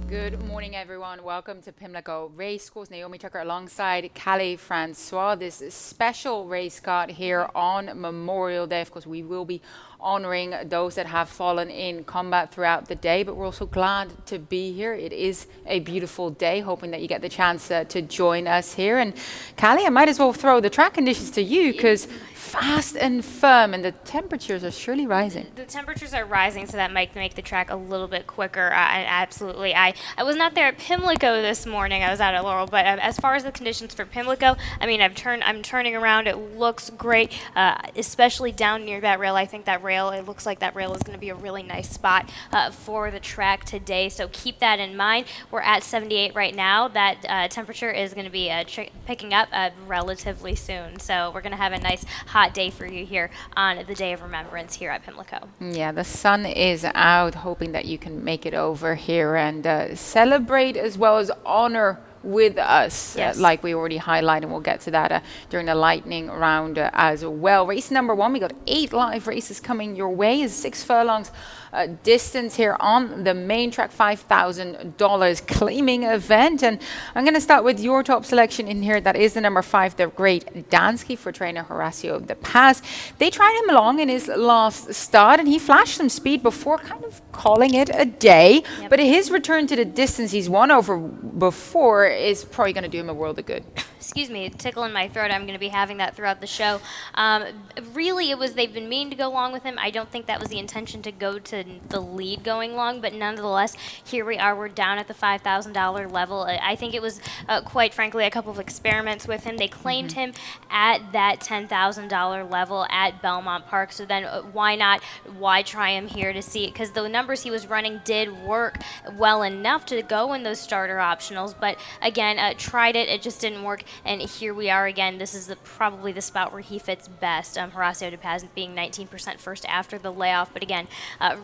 Good morning, everyone. Welcome to Pimlico Racecourse. Naomi Tucker alongside Calais Francois. This special race card here on Memorial Day. Of course, we will be honoring those that have fallen in combat throughout the day, but we're also glad to be here. It is a beautiful day, hoping that you get the chance to join us here. And Callie, I might as well throw the track conditions to you because fast and firm, and the temperatures are surely rising. The temperatures are rising, so that might make the track a little bit quicker. Absolutely. I was not there at Pimlico this morning. I was out at Laurel, but as far as the conditions for Pimlico, I mean, I'm turning around. It looks great, especially down near that rail. I think that rail. It looks like that rail is going to be a really nice spot for the track today. So keep that in mind. We're at 78 right now. That temperature is going to be picking up relatively soon. So we're going to have a nice hot day for you here on the Day of Remembrance here at Pimlico. Yeah, the sun is out, hoping that you can make it over here and celebrate as well as honor with us, Yes. like we already highlighted. We'll get to that during the lightning round as well. Race number one, we got 8 live races coming your way. Is 6 furlongs distance here on the main track, $5,000 claiming event. And I'm going to start with your top selection in here. That is the number 5, the Great Dansky for trainer Horacio De Paz. They tried him along in his last start, and he flashed some speed before kind of calling it a day. Yep. But his return to the distance he's won over before is probably going to do him a world of good. Excuse me, tickle in my throat. I'm going to be having that throughout the show. Really, they've been meaning to go long with him. I don't think that was the intention to go to the lead going long, but nonetheless, here we are. We're down at the $5,000 level. I think it was, quite frankly, a couple of experiments with him. They claimed him at that $10,000 level at Belmont Park, so then why not? Why try him here to see it? Because the numbers he was running did work well enough to go in those starter optionals, but again, tried it. It just didn't work. And here we are again. This is probably the spot where he fits best. Horacio De Paz being 19% first after the layoff. But again,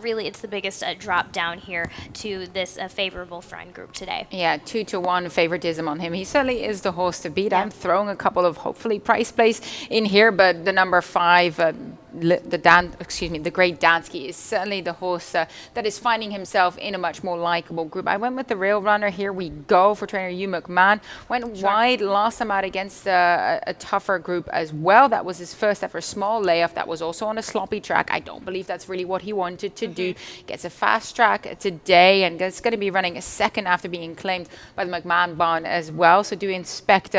really it's the biggest drop down here to this favorable friend group today. Yeah, 2-1 favoritism on him. He certainly is the horse to beat. Yeah. I'm throwing a couple of hopefully price plays in here, but the number 5, the Great Dansky is certainly the horse that is finding himself in a much more likable group. I went with the Rail Runner. Here we go for trainer Hugh McMahon. Went wide last time out against a tougher group as well. That was his first ever small layoff. That was also on a sloppy track. I don't believe that's really what he wanted to do. Gets a fast track today and it's going to be running a second after being claimed by the McMahon barn as well. So do expect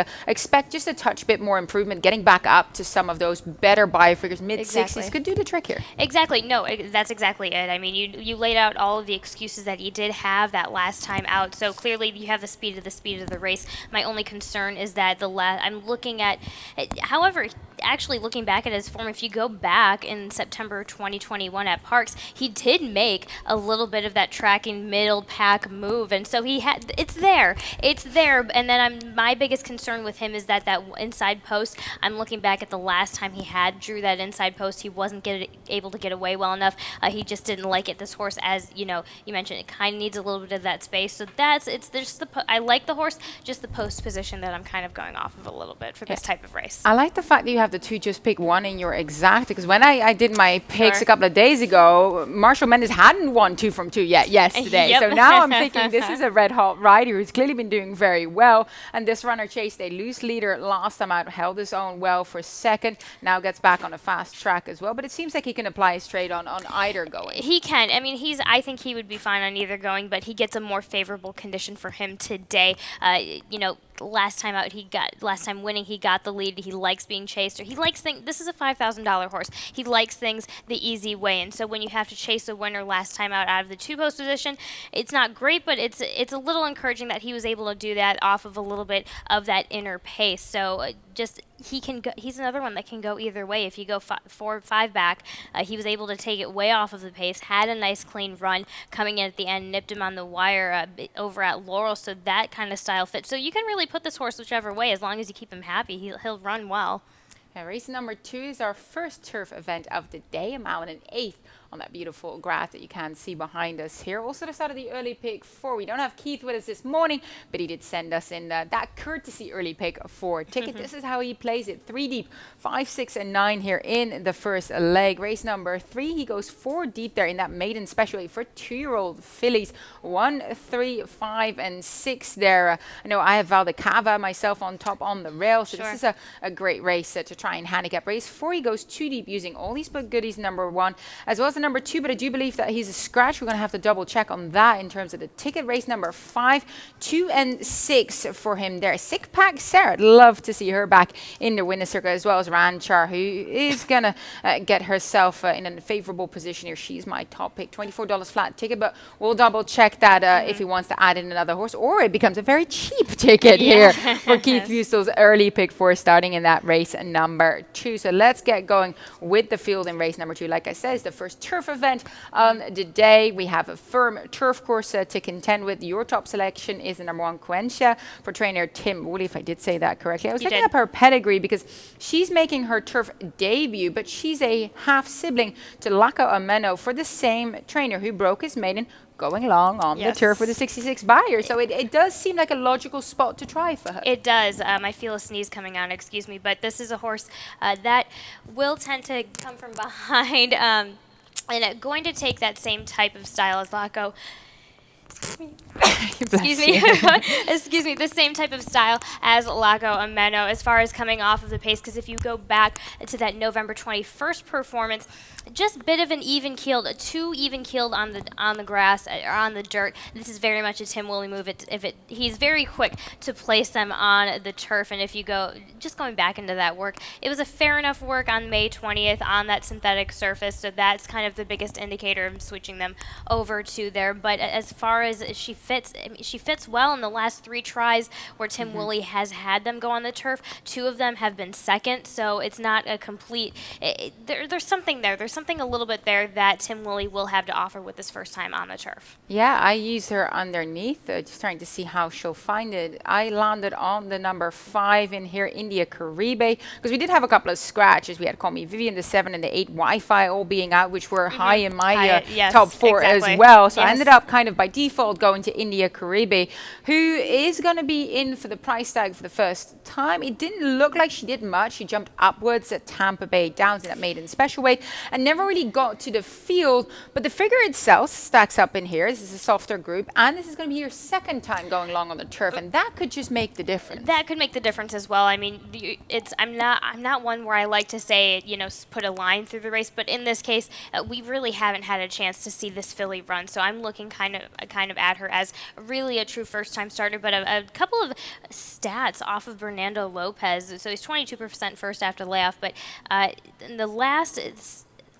just a touch bit more improvement, getting back up to some of those better buy figures. Mid-60s could do the trick here. Exactly. No, that's exactly it. I mean, you laid out all of the excuses that you did have that last time out. So clearly you have the speed of the race. My only concern is that I'm looking at, however, actually looking back at his form, if you go back in September 2021 at Parks, he did make a little bit of that tracking middle pack move, and so it's there, and then my biggest concern with him is that inside post. I'm looking back at the last time he drew that inside post, he wasn't able to get away well enough. He just didn't like it. This horse, as you mentioned, it kind of needs a little bit of that space. So I like the horse, just the post position that I'm kind of going off of a little bit for this type of race. I like the fact that you have the 2 just pick 1 in your exact, because when I did my picks Sure. a couple of days ago, Marshall Mendes hadn't won 2 from 2 yet yesterday. Yep. So now I'm thinking this is a red hot rider who's clearly been doing very well. And this runner chased a loose leader last time out, held his own well for second, now gets back on a fast track as well. But it seems like he can apply his trade on either going. He can. I mean, I think he would be fine on either going, but he gets a more favorable condition for him today. Last time winning, he got the lead. He likes being chased, or he likes things. This is a $5,000 horse. He likes things the easy way, and so when you have to chase a winner last time out of the 2 post position, it's not great, but it's a little encouraging that he was able to do that off of a little bit of that inner pace. So he can go. He's another one that can go either way. If you go 4 or 5 back, he was able to take it way off of the pace. Had a nice clean run coming in at the end, nipped him on the wire over at Laurel. So that kind of style fit. So you can really put this horse whichever way as long as you keep him happy. He'll run well. Yeah, race number 2 is our first turf event of the day, a mile and an eighth on that beautiful graph that you can see behind us here. Also the start of the early pick 4. We don't have Keith with us this morning, but he did send us in that courtesy early pick 4 ticket. This is how he plays it. 3 deep, 5, 6, and 9 here in the first leg. Race number 3, he goes 4 deep there in that maiden special weight for 2-year-old fillies. 1, 3, 5, and 6 there. I know I have Valdecava myself on top on the rail, so this is a great race to try and handicap. Race 4, he goes 2 deep using all these but goodies number 1 as well as the number 2, but I do believe that he's a scratch. We're going to have to double check on that in terms of the ticket. Race number 5, 2 and 6 for him there. Sick Pack Sarah, I'd love to see her back in the winner's circle, as well as Ranchar, who is going to get herself in a favorable position here. She's my top pick. $24 flat ticket, but we'll double check that if he wants to add in another horse, or it becomes a very cheap ticket here for Keith Fustel's early pick 4 starting in that race number 2. So let's get going with the field in race number 2. Like I said, it's the first turf event on the day. We have a firm turf course to contend with. Your top selection is the number 1 Quentia for trainer Tim Woolley, if I did say that correctly. I was looking up her pedigree because she's making her turf debut, but she's a half sibling to Laco Ameno for the same trainer who broke his maiden going long on the turf with a 66 buyer. So it does seem like a logical spot to try for her. It does. I feel a sneeze coming on, excuse me. But this is a horse that will tend to come from behind and going to take that same type of style as Laco. Excuse me. Excuse me. The same type of style as Laco Ameno as far as coming off of the pace, because if you go back to that November 21st performance, just a bit of an even-keeled, too even-keeled on the grass or on the dirt. This is very much a Tim Woolley move. He's very quick to place them on the turf, and if you go, just going back into that work, it was a fair enough work on May 20th on that synthetic surface, so that's kind of the biggest indicator of switching them over to there. But as far as she fits well in the last 3 tries where Tim Woolley has had them go on the turf. 2 of them have been second, so it's not a complete. There's something there. There's something a little bit there that Tim Woolley will have to offer with this first time on the turf. Yeah, I used her underneath, just trying to see how she'll find it. I landed on the number 5 in here, India Caribe, because we did have a couple of scratches. We had Call Me Vivian, the 7 and the 8 Wi-Fi all being out, which were high in my top 4 as well. So I ended up kind of by default going to India Caribe, who is going to be in for the price tag for the first time. It didn't look like she did much. She jumped upwards at Tampa Bay Downs in that maiden special weight and never really got to the field, but the figure itself stacks up in here. This is a softer group, and this is going to be your second time going long on the turf, and that could just make the difference. That could make the difference as well. I mean, I'm not one where I like to say, put a line through the race, but in this case, we really haven't had a chance to see this filly run, so I'm looking kind of at her as really a true first-time starter. But a couple of stats off of Bernardo Lopez. So he's 22% first after layoff, but in the last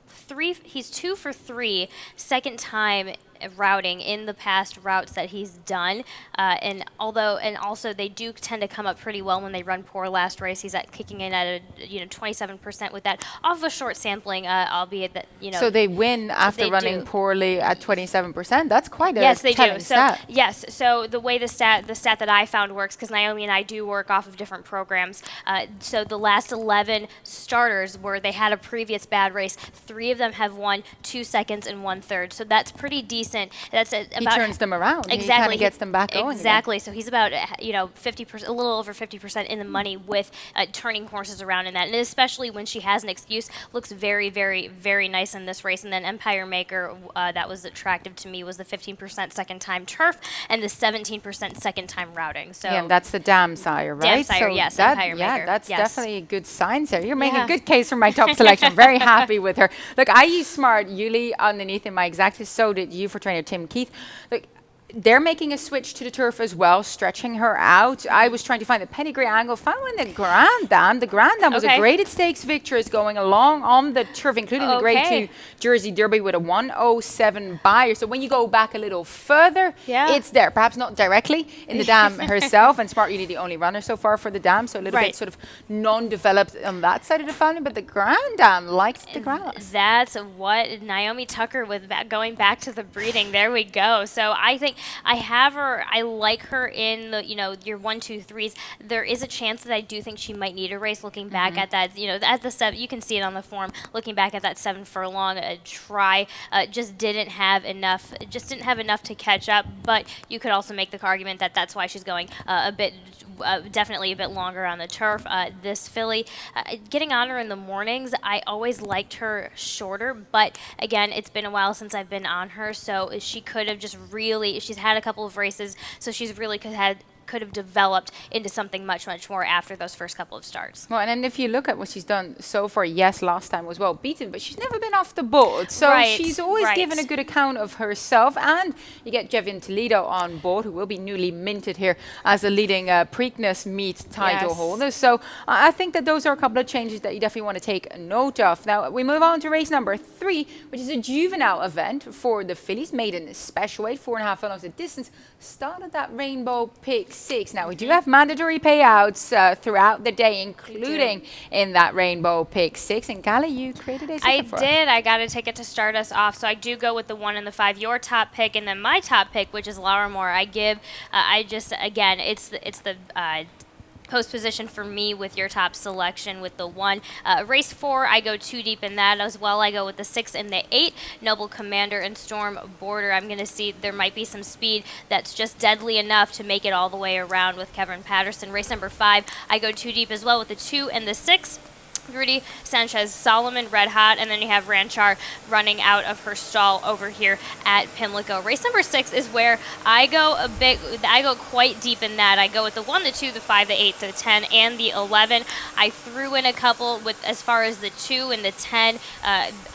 3, he's 2 for 3 second time routing in the past routes that he's done, and also they do tend to come up pretty well when they run poor. Last race he's kicking in at 27% with that off of a short sampling, albeit that so they win after running poorly at 27%. That's quite a yes, they do. Stat. So yes, so the way the stat that I found works, because Naomi and I do work off of different programs. So the last 11 starters where they had a previous bad race, 3 of them have won 2 seconds and 1/3. So that's pretty decent. That's about he turns them around. Exactly, he kind of gets them back going. Exactly. So he's about 50%, a little over 50% in the money with turning horses around in that, and especially when she has an excuse, looks very, very, very nice in this race. And then Empire Maker, that was attractive to me, was the 15% second time turf and the 17% second time routing. So yeah, that's the Dam Sire, right? Dam Sire, so yes. That, Empire yeah, Maker. that's yes. definitely a good sign, Sarah. You're making a good case for my top selection. I'm very happy with her. Look, I use Smart Yuli underneath in my exactas. So did you for trainer Tim Keith. Look, they're making a switch to the turf as well, stretching her out. I was trying to find the pedigree angle, found one in the Grand Dam. The Grand Dam was a graded stakes victorious going along on the turf, including the Grade 2 Jersey Derby with a 107 buyer. So when you go back a little further, it's there. Perhaps not directly in the dam herself, and Smart Uni the only runner so far for the dam, so a little bit sort of non-developed on that side of the family, but the Grand Dam likes the grass. That's what Naomi Tucker with going back to the breeding. There we go. So I think think I have her. I like her in the your 1, 2, 3s. There is a chance that I do think she might need a race. Looking back at that, at the 7, you can see it on the form. Looking back at that 7 furlong try, just didn't have enough. Just didn't have enough to catch up. But you could also make the argument that that's why she's going a bit. Definitely a bit longer on the turf. This filly, getting on her in the mornings, I always liked her shorter, but again, it's been a while since I've been on her, so she could have just really, she's had a couple of races, so she's really could have developed into something much, much more after those first couple of starts. Well, and then if you look at what she's done so far, yes, last time was well beaten, but she's never been off the board. So she's always given a good account of herself. And you get Jevian Toledo on board, who will be newly minted here as the leading Preakness meet title holder. So I think that those are a couple of changes that you definitely want to take note of. Now, we move on to race number 3, which is a juvenile event for the fillies, maiden special weight, 4.5 furlongs of distance. Started that Rainbow Pick 6. Now, we do have mandatory payouts throughout the day, including in that Rainbow Pick 6. And Callie, you created a ticket for us. I did. I got a ticket to start us off. So I do go with the 1 and the 5, your top pick, and then my top pick, which is Laura Moore. I give, again, it's the post position for me with your top selection with the 1. Race 4, I go 2 deep in that as well. I go with the 6 and the 8, Noble Commander and Storm Border. I'm going to see there might be some speed that's just deadly enough to make it all the way around with Kevin Patterson. Race number 5, I go 2 deep as well with the 2 and the 6. Rudy Sanchez Solomon, Red Hot, and then you have Ranchar running out of her stall over here at Pimlico. Race number 6 is where I go quite deep in that. I go with the 1, the 2, the 5, the 8, the 10, and the 11. I threw in a couple with as far as the 2 and the 10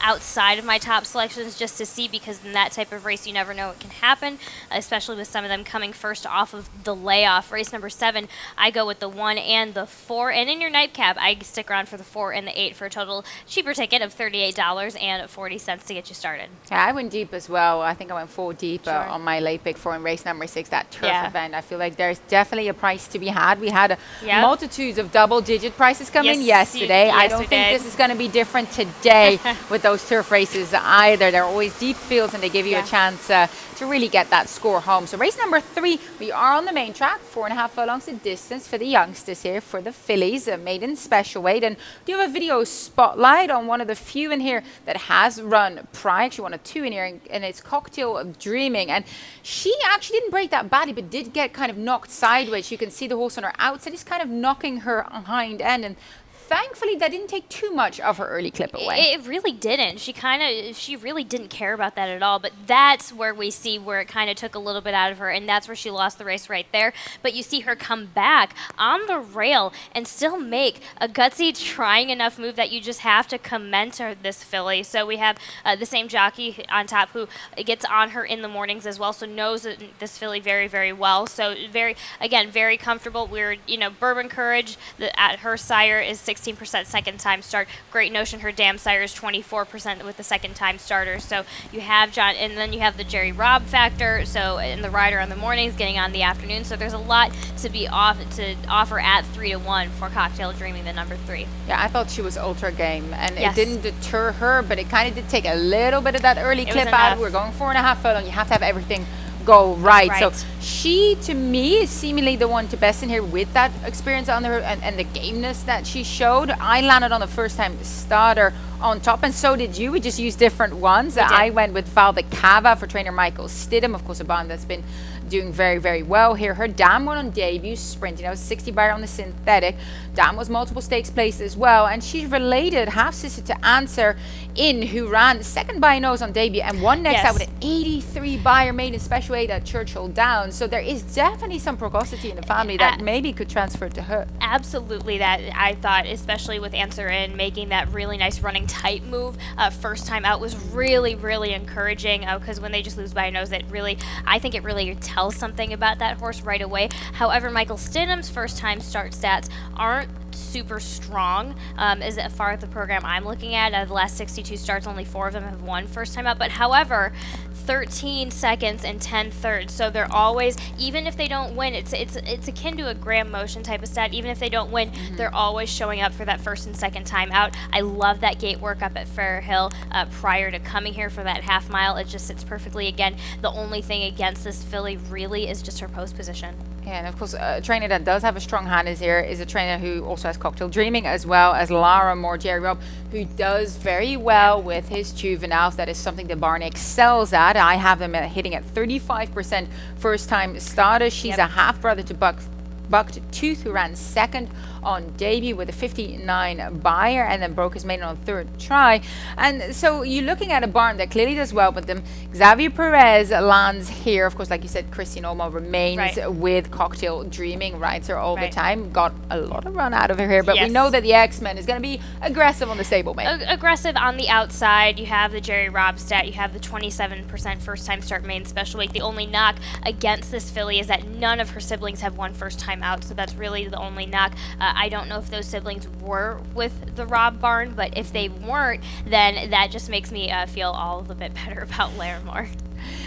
outside of my top selections just to see, because in that type of race you never know what can happen, especially with some of them coming first off of the layoff. Race number 7, I go with the 1 and the 4, and in your nightcap I stick around for the 4 and the 8 for a total cheaper ticket of $38.40 to get you started. Yeah, I went deep as well. I think I went 4 deep on my late pick 4 in race number 6, that turf event. I feel like there's definitely a price to be had. We had multitudes of double-digit prices come in yesterday. I don't think this is going to be different today with those turf races either. They're always deep fields, and they give you a chance to really get that score home. So race number 3, we are on the main track, 4.5 furlongs of distance for the youngsters here for the fillies, maiden special weight. And do you have a video spotlight on one of the few in here that has run prior? Actually, one of 2 in here, and it's Cocktail of Dreaming. And she actually didn't break that badly, but did get kind of knocked sideways. You can see the horse on her outside is kind of knocking her hind end, and thankfully, that didn't take too much of her early clip away. It really didn't. She really didn't care about that at all. But that's where we see where it kind of took a little bit out of her, and that's where she lost the race right there. But you see her come back on the rail and still make a gutsy, trying enough move that you just have to commend her, this filly. So we have the same jockey on top who gets on her in the mornings as well, so knows this filly very, very well. So very comfortable. We're, Bourbon Courage at her sire is 16% second time start. Great Notion, her dam sire is 24% with the second time starters. So you have John, and then you have the Jerry Robb factor. So in the rider on the mornings, getting on the afternoon. So there's a lot to offer at 3-1 for Cocktail Dreaming, the number 3. Yeah, I thought she was ultra game, and it didn't deter her, but it kind of did take a little bit of that early clip out. We're going 4.5 furlong. You have to have everything go right. So she, to me, is seemingly the one to best in here with that experience on her and the gameness that she showed. I landed on the first time starter on top, and so did you. We just used different ones. I went with Val de Cava for trainer Michael Stidham, of course, a bond that's been doing very, very well here. Her dam won on debut sprinting. That was 60 buyer on the synthetic. Dam was multiple stakes placed as well, and she's related half sister to Answer In, who ran second by nose on debut and won next out with an 83 buyer maiden special weight at Churchill Downs. So there is definitely some precocity in the family that maybe could transfer to her. Absolutely, that I thought, especially with Answer In making that really nice running tight move first time out, was really, really encouraging, because when they just lose by a nose, I think it really tells something about that horse right away. However, Michael Stidham's first time start stats aren't super strong. As far as the program I'm looking at, out of the last 62 starts, only 4 of them have won first time out. But however, 13 seconds and 10 thirds. So they're always, even if they don't win, it's akin to a Graham motion type of stat. Even if they don't win, they're always showing up for that first and second time out. I love that gate work up at Fairhill prior to coming here for that half mile. It just sits perfectly. Again, the only thing against this filly really is just her post position. Yeah, and of course, a trainer that does have a strong hand is a trainer who also has Cocktail Dreaming, as well as Lara Moore, Jerry Robb, who does very well with his juveniles. That is something that Barn excels at. I have him hitting at 35% first-time starter. She's a half-brother to Bucked Tooth, who ran second on debut with a 59 buyer and then broke his maiden on third try. And so you're looking at a barn that clearly does well with them. Xavier Perez lands here. Of course, like you said, Christian Olmo remains with Cocktail Dreaming, rides her all the time. Got a lot of run out of her here, but we know that the X-Men is going to be aggressive on the stablemate. Aggressive on the outside. You have the Jerry Robb stat. You have the 27% first-time start maiden special weight. The only knock against this filly is that none of her siblings have won first-time out, so that's really the only knock. I don't know if those siblings were with the Robb barn, but if they weren't, then that just makes me feel all the bit better about Larimore.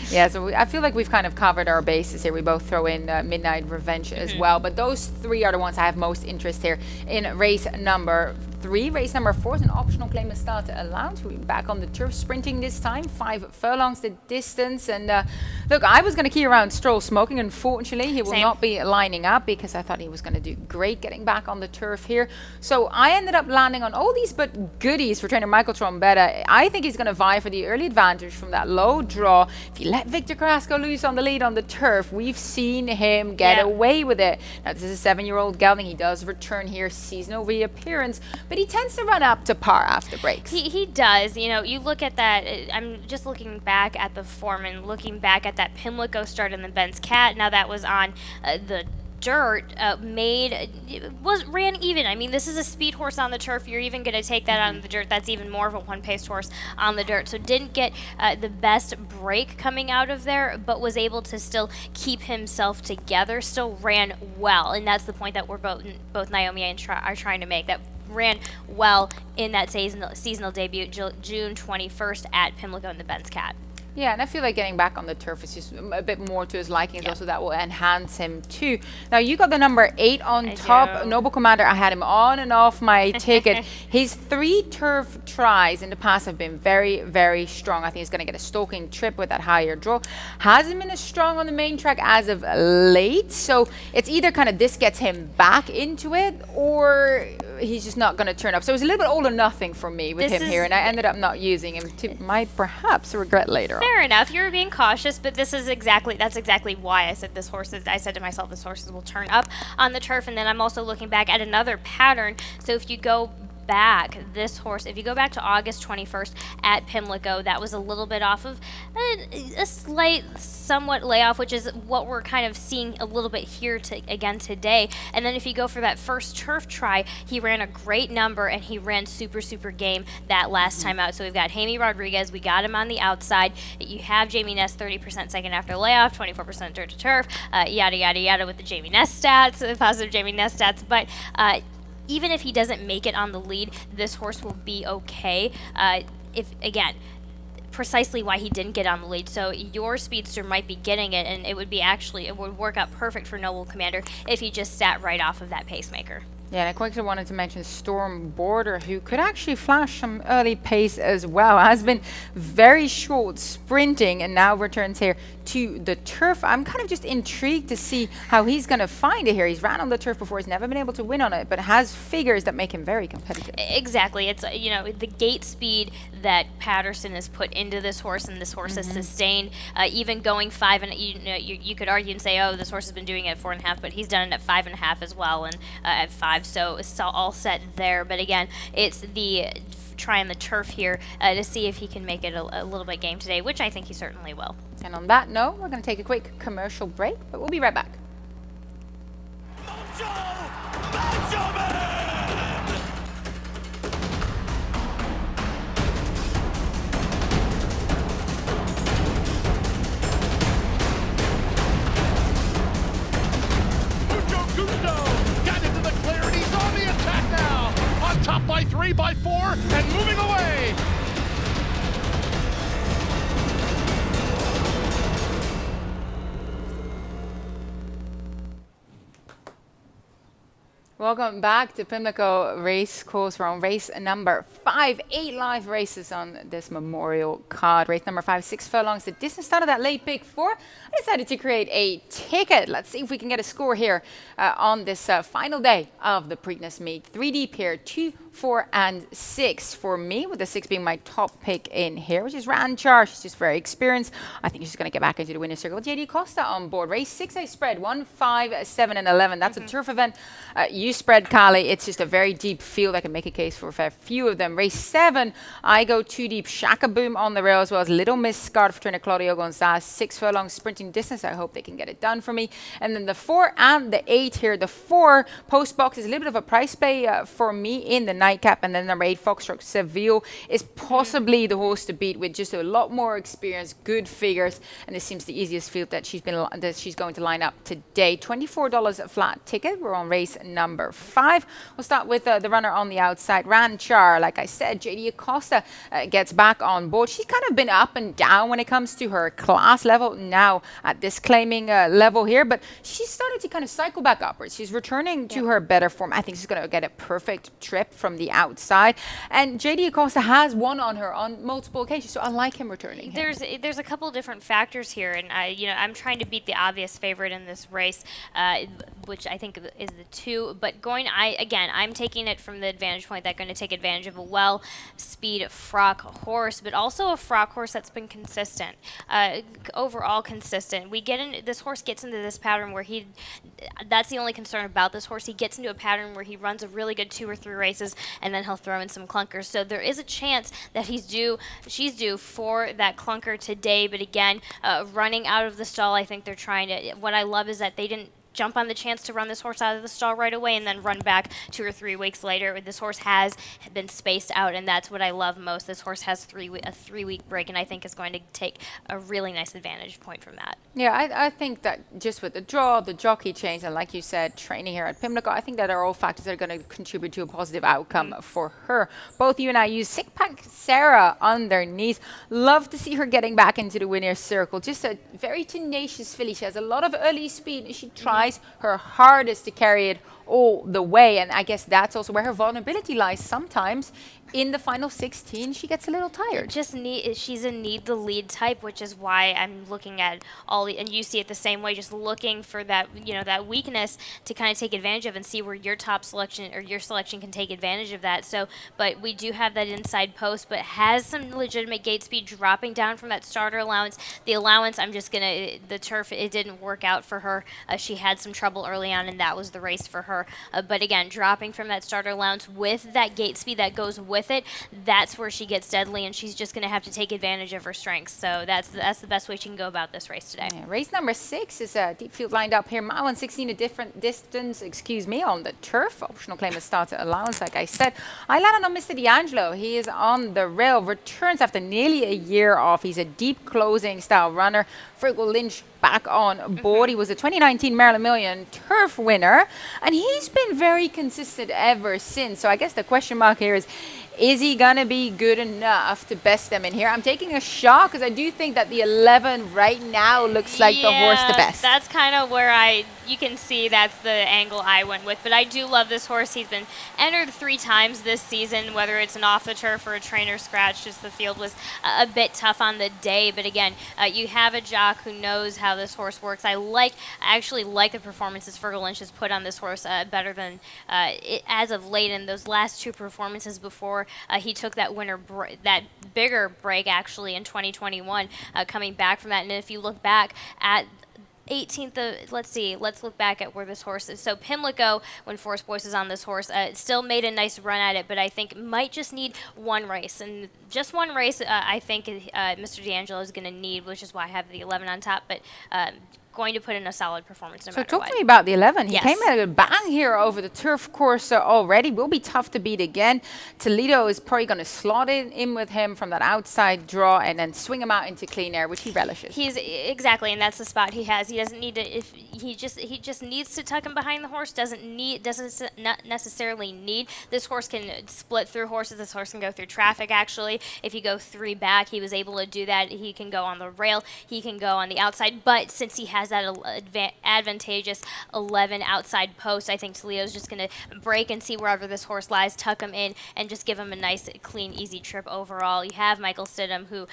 Yeah, so I feel like we've kind of covered our bases here. We both throw in Midnight Revenge as well, but those 3 are the ones I have most interest here in race number 3. Race number 4 is an optional claim to start allowed. We're back on the turf, sprinting this time, 5 furlongs the distance. And look, I was going to key around Stroll Smoking. Unfortunately, he will not be lining up because I thought he was going to do great getting back on the turf here. So I ended up landing on all these but goodies for trainer Michael Trombetta. I think he's going to vie for the early advantage from that low draw. If you let Victor Carrasco loose on the lead on the turf, we've seen him get away with it. Now, this is a 7-year-old gelding. He does return here, seasonal reappearance, but he tends to run up to par after breaks. He does. You know, you look at that. I'm just looking back at the form and looking back at that Pimlico start in the Ben's Cat. Now that was on the dirt, ran even. I mean, this is a speed horse on the turf. You're even going to take that on the dirt. That's even more of a one-paced horse on the dirt. So didn't get the best break coming out of there, but was able to still keep himself together. Still ran well, and that's the point that we're both Naomi and are trying to make. That ran well in that seasonal debut, June 21st at Pimlico in the Ben's Cat. Yeah, and I feel like getting back on the turf is just a bit more to his liking. Also, that will enhance him too. Now, you got the number 8 on top. Noble Commander, I had him on and off my ticket. His 3 turf tries in the past have been very, very strong. I think he's going to get a stalking trip with that higher draw. Hasn't been as strong on the main track as of late. So it's either kind of this gets him back into it, or he's just not going to turn up. So it was a little bit all or nothing for me with him here, and I ended up not using him to my perhaps regret later on. Fair enough. You were being cautious, but that's exactly why I said I said to myself, this horses will turn up on the turf. And then I'm also looking back at another pattern. So if you go back, this horse, if you go back to August 21st at Pimlico, that was a little bit off of a slight, somewhat layoff, which is what we're kind of seeing a little bit here again today. And then if you go for that first turf try, he ran a great number and he ran super, super game that last time out. So we've got Jaime Rodriguez, we got him on the outside. You have Jamie Ness 30% second after layoff, 24% dirt to turf, yada, yada, yada with the Jamie Ness stats, the positive Jamie Ness stats. But even if he doesn't make it on the lead, this horse will be okay. Precisely why he didn't get on the lead. So your speedster might be getting it, and it would work out perfect for Noble Commander if he just sat right off of that pacemaker. Yeah, and I quickly wanted to mention Storm Border, who could actually flash some early pace as well. Has been very short sprinting and now returns here to the turf. I'm kind of just intrigued to see how he's going to find it here. He's ran on the turf before. He's never been able to win on it, but has figures that make him very competitive. Exactly. It's, the gate speed that Patterson has put into this horse, and this horse has sustained, even going 5, and you could argue and say, oh, this horse has been doing it at 4.5, but he's done it at 5.5 as well, and at 5. So it's all set there. But again, it's the trying the turf here to see if he can make it a little bit game today, which I think he certainly will. And on that note, we're going to take a quick commercial break, but we'll be right back. Got into the clear and he's on the attack Welcome back to Pimlico Race Course. We're on race number 5. 8 live races on this memorial card. Race number 5, 6 furlongs. The distance started at late pick 4. I decided to create a ticket. Let's see if we can get a score here on this final day of the Preakness meet. 3 deep here, 2, 4, and 6 for me, with the 6 being my top pick in here, which is Ranchar. She's just very experienced. I think she's going to get back into the winner's circle. JD Costa on board. Race 6, I spread 1, 5, 7, and 11. That's a turf event. You spread Kali. It's just a very deep field. I can make a case for a few of them. Race 7, I go 2 deep. Shaka Boom on the rail, as well as Little Miss Scarred for trainer Claudio Gonzalez. 6 furlongs sprinting distance. I hope they can get it done for me. And then the 4 and the 8 here. The 4 post box is a little bit of a price play for me in the nightcap. And then number 8, Foxtrot Seville, is possibly the horse to beat, with just a lot more experience, good figures, and this seems the easiest field that she's going to line up today. $24 a flat ticket. We're on race number 5. We'll start with the runner on the outside, Ranchar. Like I said, JD Acosta gets back on board. She's kind of been up and down when it comes to her class level now at this claiming level here, but she started to kind of cycle back upwards. She's returning to her better form. I think she's going to get a perfect trip from the outside, and JD Acosta has won on her on multiple occasions, so I like him returning. There's a couple different factors here, and I'm trying to beat the obvious favorite in this race, which I think is the 2. But I'm taking it from the advantage point that going to take advantage of a well-speed frock horse, but also a frock horse that's been consistent, overall consistent. This horse gets into this pattern where that's the only concern about this horse. He gets into a pattern where he runs a really good 2 or 3 races, and then he'll throw in some clunkers. So there is a chance that she's due for that clunker today. But again, running out of the stall, I think they're trying to. What I love is that they didn't jump on the chance to run this horse out of the stall right away and then run back 2 or 3 weeks later. This horse has been spaced out, and that's what I love most. This horse has a 3-week break, and I think is going to take a really nice advantage point from that. Yeah, I think that just with the draw, the jockey change, and like you said, training here at Pimlico, I think that are all factors that are going to contribute to a positive outcome for her. Both you and I use Sick Pack Sarah underneath. Love to see her getting back into the winner's circle. Just a very tenacious filly. She has a lot of early speed, and she tries her hardest to carry it all the way, and I guess that's also where her vulnerability lies. Sometimes in the final 16 she gets a little tired. She's a need the lead type, which is why I'm looking at and you see it the same way, just looking for that that weakness to kind of take advantage of and see where your top selection or your selection can take advantage of that. So, but we do have that inside post, but has some legitimate gate speed, dropping down from that starter allowance. The allowance, the turf, it didn't work out for her. She had some trouble early on, and that was the race for her. But again, dropping from that starter allowance with that gate speed that goes with it, that's where she gets deadly, and she's just going to have to take advantage of her strengths. So that's the best way she can go about this race today. Yeah, race number 6 is a deep field lined up here. Mile 116, a different distance, on the turf. Optional claim of starter allowance, like I said. I landed on Mr. D'Angelo. He is on the rail, returns after nearly a year off. He's a deep closing style runner. Fergal Lynch back on board. He was a 2019 Maryland Million turf winner, and he's been very consistent ever since. So I guess the question mark here is he going to be good enough to best them in here? I'm taking a shot because I do think that the 11 right now looks like the horse the best. That's kind of where you can see that's the angle I went with. But I do love this horse. He's been entered 3 times this season, whether it's an off the turf or a trainer scratch. Just the field was a bit tough on the day. But again, you have a jock who knows how this horse works. I actually like the performances Fergal Lynch has put on this horse better than as of late. In those last 2 performances before he took that that bigger break actually in 2021, coming back from that. And if you look back at 18th of, let's look back at where this horse is. So Pimlico, when Forest Boyce is on this horse, still made a nice run at it, but I think might just need one race. And just one race, I think Mr. D'Angelo is going to need, which is why I have the 11 on top. But going to put in a solid performance no matter what. So what. talk to me about the 11. He came at a bang here over the turf course already. Will be tough to beat again. Toledo is probably going to slot in with him from that outside draw and then swing him out into clean air, which he relishes. Exactly, and that's the spot he has. He doesn't need to. If he just needs to tuck him behind the horse. Doesn't not necessarily need. This horse can split through horses. This horse can go through traffic. Actually, if you go 3 back, he was able to do that. He can go on the rail. He can go on the outside. But since he has has that advantageous 11 outside post. I think Toledo's just going to break and see wherever this horse lies, tuck him in, and just give him a nice, clean, easy trip overall. You have Michael Stidham, who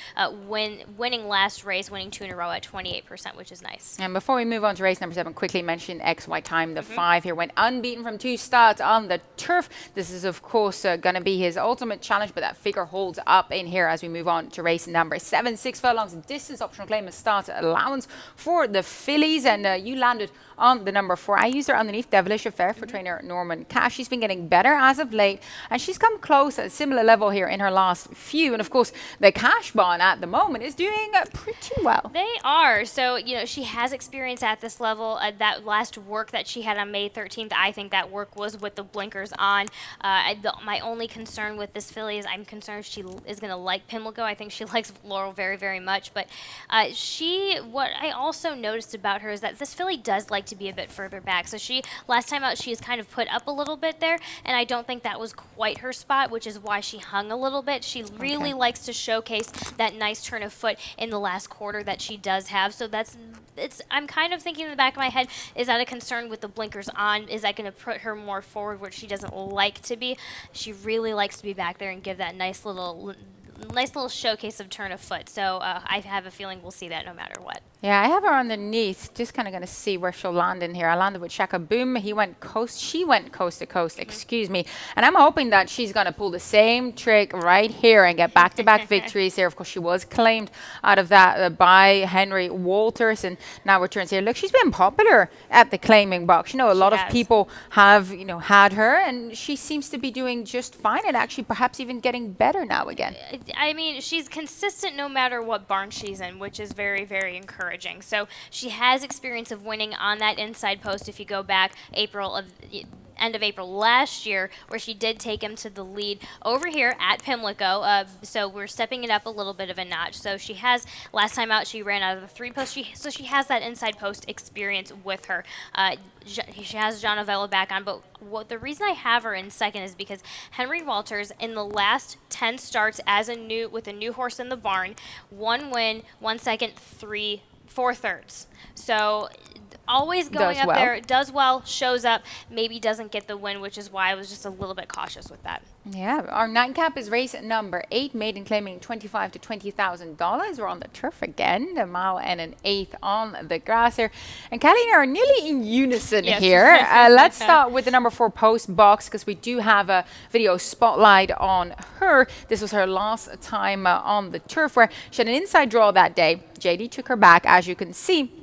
winning last race, winning 2 in a row at 28%, which is nice. And before we move on to race number 7, quickly mention XY Time, the 5 here, went unbeaten from 2 starts on the turf. This is, of course, going to be his ultimate challenge, but that figure holds up in here as we move on to race number 7. 6 furlongs distance, optional claim and start allowance for the fillies, and you landed on the number 4. I used her underneath Devilish Affair for trainer Norman Cash. She's been getting better as of late, and she's come close at a similar level here in her last few. And of course, the Cash Bond at the moment is doing pretty well. They are. So, you know, she has experience at this level. That last work that she had on May 13th, I think that work was with the blinkers on. My only concern with this filly is I'm concerned she is going to like Pimlico. I think she likes Laurel very, very much. But what I also noticed about her is that this filly does like to be a bit further back. So last time out, she is kind of put up a little bit there, and I don't think that was quite her spot, which is why she hung a little bit. She really likes to showcase that nice turn of foot in the last quarter that she does have. So I'm kind of thinking in the back of my head, is that a concern with the blinkers on? Is that going to put her more forward where she doesn't like to be? She really likes to be back there and give that nice little showcase of turn of foot. So I have a feeling we'll see that no matter what. Yeah, I have her underneath, just kind of going to see where she'll land in here. I landed with Shaka Boom. She went coast to coast, excuse me. And I'm hoping that she's going to pull the same trick right here and get back-to-back victories here. Of course, she was claimed out of that by Henry Walters and now returns here. Look, she's been popular at the claiming box. You know, a lot of people have, had her, and she seems to be doing just fine and actually perhaps even getting better now again. I mean, she's consistent no matter what barn she's in, which is very, very encouraging. So she has experience of winning on that inside post. If you go back end of April last year, where she did take him to the lead over here at Pimlico. So we're stepping it up a little bit of a notch. So she has, last time out, she ran out of the 3 post. So she has that inside post experience with her. She has John Ovella back on, but the reason I have her in second is because Henry Walters, in the last 10 starts with a new horse in the barn, 1 win, 1 second, 4 thirds. So always going up there, does well, shows up, maybe doesn't get the win, which is why I was just a little bit cautious with that. Yeah, our nightcap is race number 8, maiden claiming $25,000 to $20,000. We're on the turf again, a mile and an eighth on the grass here. And Kelly and I are nearly in unison here. Let's start with the number 4 post box, because we do have a video spotlight on her. This was her last time on the turf, where she had an inside draw that day. JD took her back, as you can see.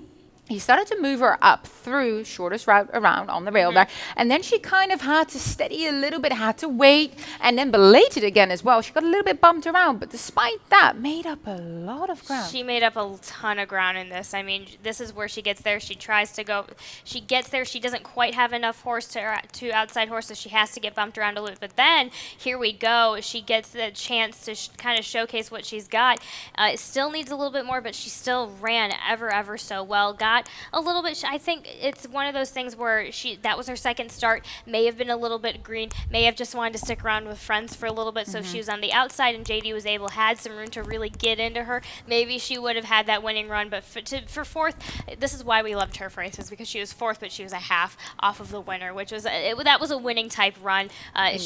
He started to move her up through shortest route around on the rail there. And then she kind of had to steady a little bit, had to wait, and then belated again as well. She got a little bit bumped around, but despite that, made up a lot of ground. She made up a ton of ground in this. I mean, this is where she gets there. She tries to go. She gets there. She doesn't quite have enough horse to outside horse, so she has to get bumped around a little bit. But then, here we go. She gets the chance to kind of showcase what she's got. It still needs a little bit more, but she still ran ever so well. Got a little bit, I think it's one of those things where that was her second start, may have been a little bit green, may have just wanted to stick around with friends for a little bit, so she was on the outside and JD had some room to really get into her. Maybe she would have had that winning run, but for fourth, this is why we love turf races, because she was fourth, but she was a half off of the winner, which was, that was a winning type run. I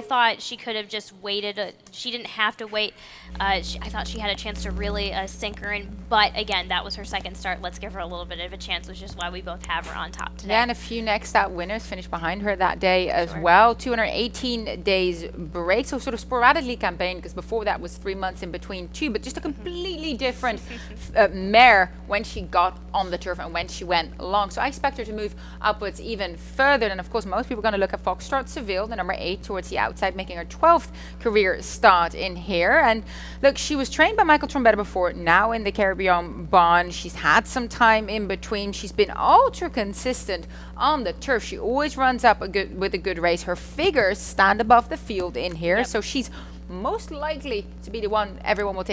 thought she could have just waited. She didn't have to wait. I thought she had a chance to really sink her in, but again, that was her second start. Let's give her a little bit of a chance, which is why we both have her on top today. Yeah, and a few next out winners finished behind her that day as well. 218 days break, so sort of sporadically campaigned, because before that was 3 months in between two, but just a completely different mare when she got on the turf and when she went long. So I expect her to move upwards even further. And of course, most people are going to look at Foxtrot Seville, the number 8, towards the outside, making her 12th career start in here. And look, she was trained by Michael Trombetta before, now in the Caribbean Bond. She's had some time in between. She's been ultra consistent on the turf. She always runs up with a good race. Her figures stand above the field in here, so she's most likely to be the one everyone will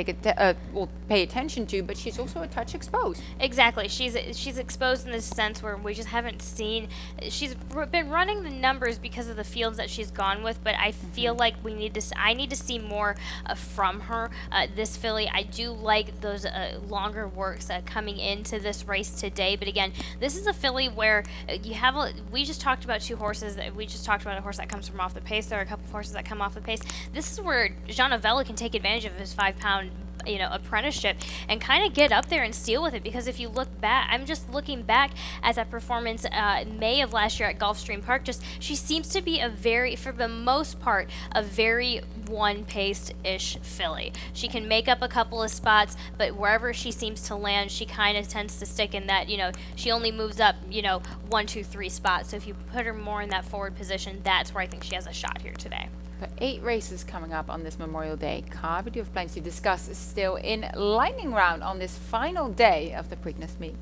will pay attention to, but she's also a touch exposed. Exactly. She's exposed in this sense where we just haven't seen. She's been running the numbers because of the fields that she's gone with, but I feel like I need to see more from her. This filly, I do like those longer works coming into this race today, but again, this is a filly where we just talked about two horses. We just talked about a horse that comes from off the pace. There are a couple of horses that come off the pace. This is where Jean Avella can take advantage of his 5-pound apprenticeship and kind of get up there and steal with it, because if you look back, I'm just looking back at that performance May of last year at Gulfstream Park, she seems to be for the most part, a very one-paced-ish filly. She can make up a couple of spots, but wherever she seems to land, she kind of tends to stick in that, she only moves up, 1, 2, 3 spots. So if you put her more in that forward position, that's where I think she has a shot here today. But 8 races coming up on this Memorial Day card. We do have plenty to discuss still in lightning round on this final day of the Preakness meet.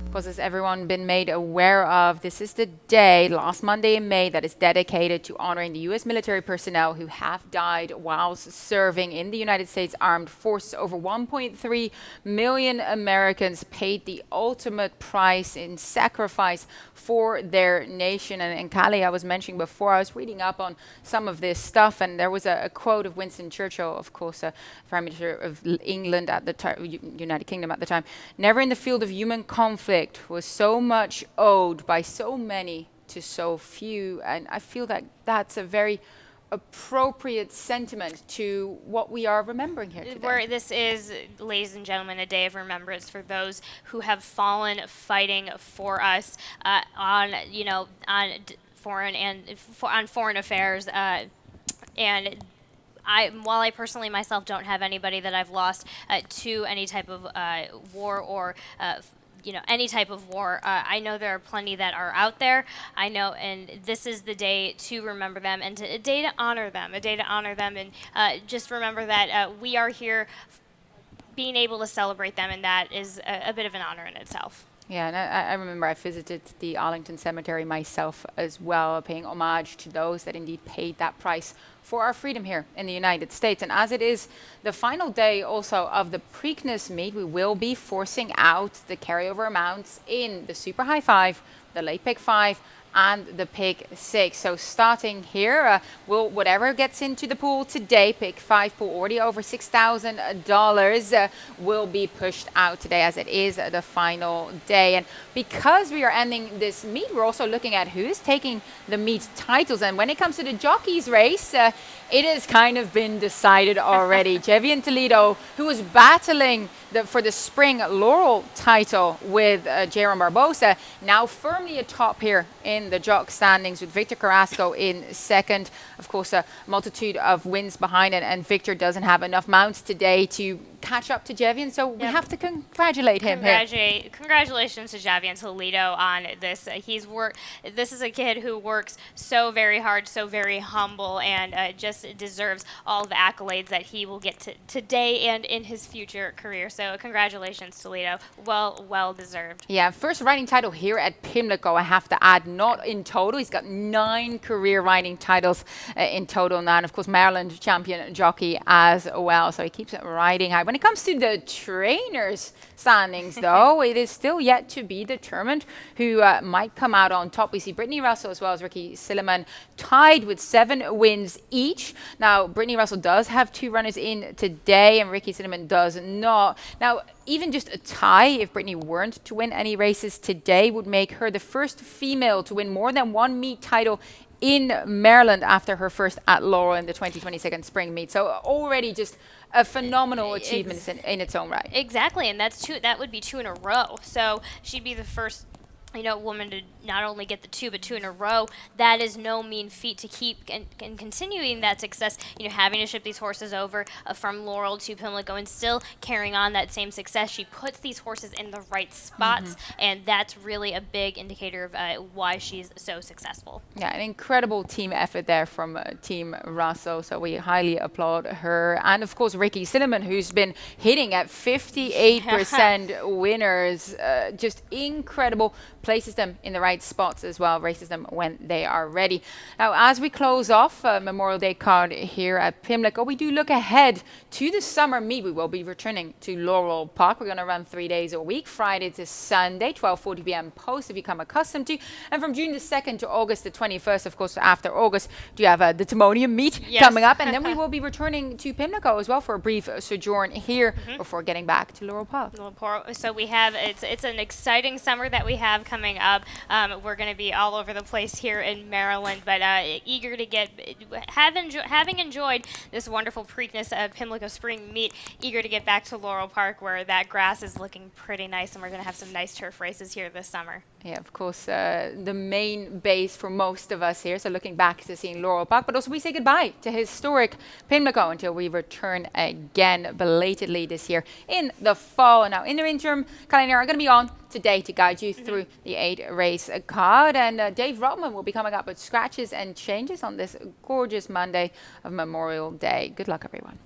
Because as everyone been made aware of, this is the day, last Monday in May, that is dedicated to honoring the U.S. military personnel who have died whilst serving in the United States Armed Forces. Over 1.3 million Americans paid the ultimate price in sacrifice for their nation. And Callie, I was mentioning before, I was reading up on some of this stuff, and there was a quote of Winston Churchill, of course, Prime Minister of England at the time, United Kingdom at the time. Never in the field of human conflict was so much owed by so many to so few. And I feel that that's a very appropriate sentiment to what we are remembering here today. Where this is, ladies and gentlemen, a day of remembrance for those who have fallen fighting for us on foreign affairs. And while I personally myself don't have anybody that I've lost to any type of war or any type of war, I know there are plenty that are out there. I know, and this is the day to remember them and a day to honor them, and just remember that we are here being able to celebrate them, and that is a bit of an honor in itself. Yeah, and I remember I visited the Arlington Cemetery myself as well, paying homage to those that indeed paid that price for our freedom here in the United States. And as it is the final day also of the Preakness meet, we will be forcing out the carryover amounts in the Super High 5, the Late Pick 5, and the Pick 6. So starting here, whatever gets into the pool today, Pick 5 pool already over $6,000 will be pushed out today, as it is the final day. And because we are ending this meet, we're also looking at who's taking the meet titles. And when it comes to the jockeys race, it has kind of been decided already. Javian Toledo, who was battling for the spring Laurel title with Jaron Barbosa, now firmly atop here in the jock standings with Victor Carrasco in second. Of course, a multitude of wins behind it, and Victor doesn't have enough mounts today to catch up to Javian, so we have to congratulate him here. Congratulations to Javian Toledo on this. This is a kid who works so very hard, so very humble, and just deserves all the accolades that he will get today and in his future career. So congratulations, Toledo. Well deserved. Yeah, first riding title here at Pimlico, I have to add, not in total. He's got 9 career riding titles in total now, and of course Maryland champion jockey as well. So he keeps it riding high. When it comes to the trainers standings, though, it is still yet to be determined who might come out on top. We see Brittany Russell as well as Ricky Silliman tied with 7 wins each. Now, Brittany Russell does have 2 runners in today, and Ricky Silliman does not. Now, even just a tie, if Brittany weren't to win any races today, would make her the first female to win more than 1 meet title in Maryland after her first at Laurel in the 2022 spring meet. So already just a phenomenal achievement in its own right. Exactly, and that would be 2 in a row. So she'd be the first a woman to not only get the two, but two in a row, that is no mean feat to keep and continuing that success. Having to ship these horses over from Laurel to Pimlico and still carrying on that same success. She puts these horses in the right spots, and that's really a big indicator of why she's so successful. Yeah, an incredible team effort there from Team Russell. So we highly applaud her. And of course, Ricky Cinnamon, who's been hitting at 58% winners. Just incredible. Places them in the right spots as well, races them when they are ready. Now, as we close off Memorial Day card here at Pimlico, we do look ahead to the summer meet. We will be returning to Laurel Park. We're going to run 3 days a week, Friday to Sunday, 12:40 p.m. post, if you become accustomed to. And from June the 2nd to August the 21st, of course, after August, do you have the Timonium meet coming up. And then we will be returning to Pimlico as well for a brief sojourn here before getting back to Laurel Park. So we have, it's an exciting summer that we have coming up. We're going to be all over the place here in Maryland, but eager to having enjoyed this wonderful Preakness Pimlico Spring Meet, eager to get back to Laurel Park where that grass is looking pretty nice, and we're going to have some nice turf races here this summer. Yeah, of course, the main base for most of us here. So looking back to seeing Laurel Park, but also we say goodbye to historic Pimlico until we return again belatedly this year in the fall. Now, in the interim, Colleen and I are going to be on today to guide you through the 8-race card. And Dave Rodman will be coming up with scratches and changes on this gorgeous Monday of Memorial Day. Good luck, everyone.